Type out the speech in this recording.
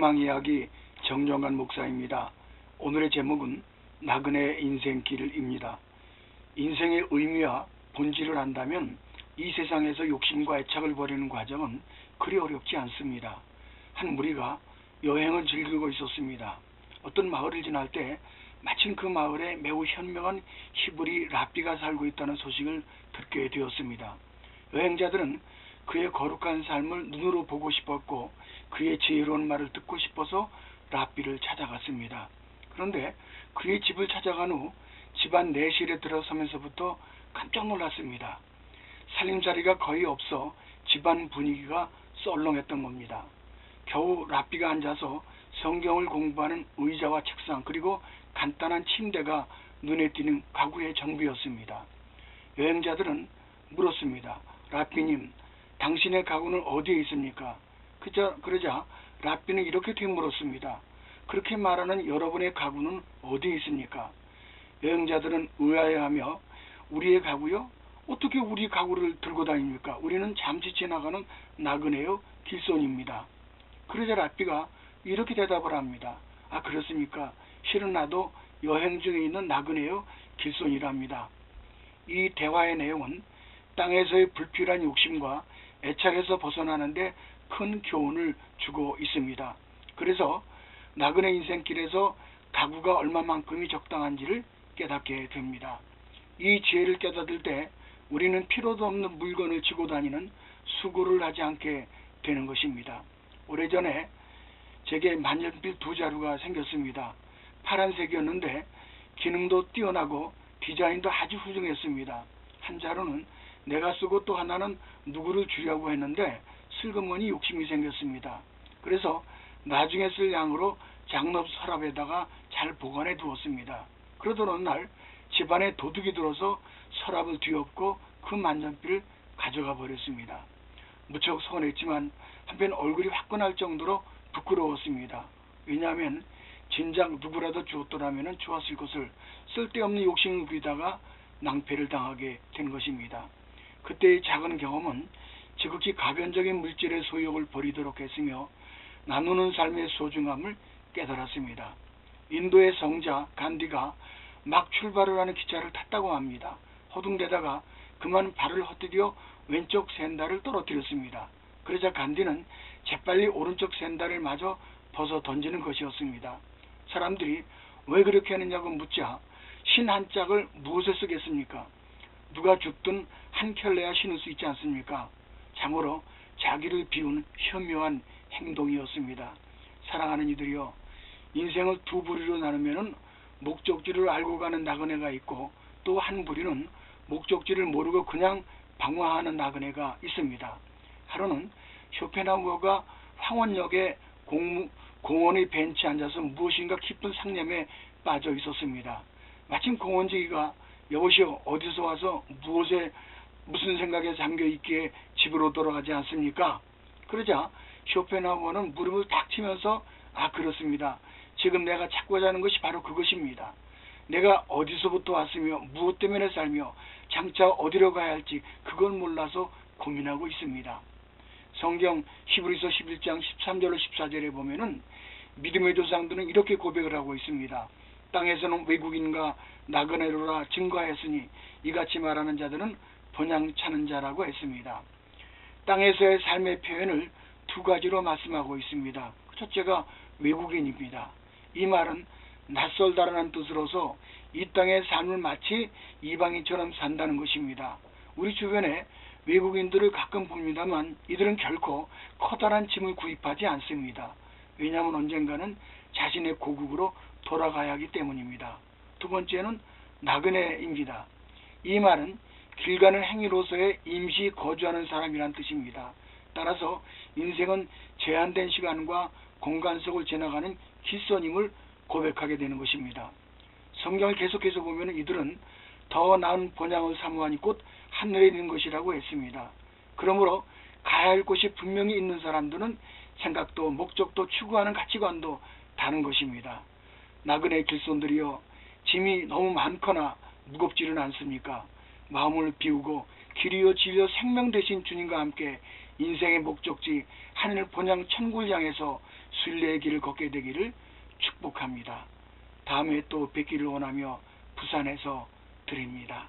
희망 이야기 정정한 목사입니다. 오늘의 제목은 나그네 인생길입니다. 인생의 의미와 본질을 안다면 이 세상에서 욕심과 애착을 버리는 과정은 그리 어렵지 않습니다. 한 무리가 여행을 즐기고 있었습니다. 어떤 마을을 지날 때 마침 그 마을에 매우 현명한 히브리 랍비가 살고 있다는 소식을 듣게 되었습니다. 여행자들은 그의 거룩한 삶을 눈으로 보고 싶었고 그의 지혜로운 말을 듣고 싶어서 랍비를 찾아갔습니다. 그런데 그의 집을 찾아간 후 집안 내실에 들어서면서부터 깜짝 놀랐습니다. 살림살이가 거의 없어 집안 분위기가 썰렁했던 겁니다. 겨우 랍비가 앉아서 성경을 공부하는 의자와 책상 그리고 간단한 침대가 눈에 띄는 가구의 전부였습니다. 여행자들은 물었습니다. 랍비님, 당신의 가구는 어디에 있습니까? 그러자 랍비는 이렇게 되물었습니다. 그렇게 말하는 여러분의 가구는 어디에 있습니까? 여행자들은 의아해하며 우리의 가구요? 어떻게 우리 가구를 들고 다닙니까? 우리는 잠시 지나가는 나그네요 길손입니다. 그러자 랍비가 이렇게 대답을 합니다. 아, 그렇습니까? 실은 나도 여행 중에 있는 나그네요 길손이랍니다. 이 대화의 내용은 땅에서의 불필요한 욕심과 애착에서 벗어나는데 큰 교훈을 주고 있습니다. 그래서 나그네 인생길에서 가구가 얼마만큼이 적당한지를 깨닫게 됩니다. 이 지혜를 깨닫을 때 우리는 필요도 없는 물건을 지고 다니는 수고를 하지 않게 되는 것입니다. 오래전에 제게 만년필 두 자루가 생겼습니다. 파란색이었는데 기능도 뛰어나고 디자인도 아주 훌륭했습니다. 한 자루는 내가 쓰고 또 하나는 누구를 주려고 했는데 슬그머니 욕심이 생겼습니다. 그래서 나중에 쓸 양으로 장롱 서랍에다가 잘 보관해 두었습니다. 그러던 어느 날 집안에 도둑이 들어서 서랍을 뒤엎고 그 만년필을 가져가 버렸습니다. 무척 서운했지만 한편 얼굴이 화끈할 정도로 부끄러웠습니다. 왜냐하면 진작 누구라도 주었더라면 좋았을 것을 쓸데없는 욕심을 부리다가 낭패를 당하게 된 것입니다. 그때의 작은 경험은 지극히 가변적인 물질의 소욕을 버리도록 했으며 나누는 삶의 소중함을 깨달았습니다. 인도의 성자 간디가 막 출발을 하는 기차를 탔다고 합니다. 허둥대다가 그만 발을 헛디뎌 왼쪽 샌달을 떨어뜨렸습니다. 그러자 간디는 재빨리 오른쪽 샌달을 마저 벗어 던지는 것이었습니다. 사람들이 왜 그렇게 하느냐고 묻자 신 한 짝을 무엇에 쓰겠습니까? 누가 죽든 한 켤레야 신을 수 있지 않습니까? 참으로 자기를 비운 현묘한 행동이었습니다. 사랑하는 이들이여, 인생을 두 부류로 나누면 목적지를 알고 가는 나그네가 있고 또 한 부류는 목적지를 모르고 그냥 방황하는 나그네가 있습니다. 하루는 쇼펜하우어가 황원역의 공원의 벤치에 앉아서 무엇인가 깊은 상념에 빠져 있었습니다. 마침 공원지기가 여보시오, 어디서 와서 무슨 생각에 잠겨 있기에 집으로 돌아가지 않습니까? 그러자 쇼펜하우어는 무릎을 탁 치면서 아, 그렇습니다. 지금 내가 찾고자 하는 것이 바로 그것입니다. 내가 어디서부터 왔으며 무엇 때문에 살며 장차 어디로 가야 할지 그걸 몰라서 고민하고 있습니다. 성경 히브리서 11장 13절로 14절에 보면은 믿음의 조상들은 이렇게 고백을 하고 있습니다. 땅에서는 외국인과 나그네로라 증거하였으니 이같이 말하는 자들은 본향 차는 자라고 했습니다. 땅에서의 삶의 표현을 두 가지로 말씀하고 있습니다. 첫째가 외국인입니다. 이 말은 낯설다라는 뜻으로서 이 땅의 삶을 마치 이방인처럼 산다는 것입니다. 우리 주변에 외국인들을 가끔 봅니다만 이들은 결코 커다란 짐을 구입하지 않습니다. 왜냐하면 언젠가는 자신의 고국으로 돌아가야 하기 때문입니다. 두 번째는 나그네입니다. 이 말은 길 가는 행위로서의 임시 거주하는 사람이란 뜻입니다. 따라서 인생은 제한된 시간과 공간 속을 지나가는 길선임을 고백하게 되는 것입니다. 성경을 계속해서 보면 이들은 더 나은 본향을 사모하니 곧 하늘에 있는 것이라고 했습니다. 그러므로 가야 할 곳이 분명히 있는 사람들은 생각도 목적도 추구하는 가치관도 다른 것입니다. 나그네 길손들이여, 짐이 너무 많거나 무겁지는 않습니까? 마음을 비우고 길이요 진리요 생명 되신 주님과 함께 인생의 목적지 하늘 본향 천국을 향해서 순례의 길을 걷게 되기를 축복합니다. 다음에 또 뵙기를 원하며 부산에서 드립니다.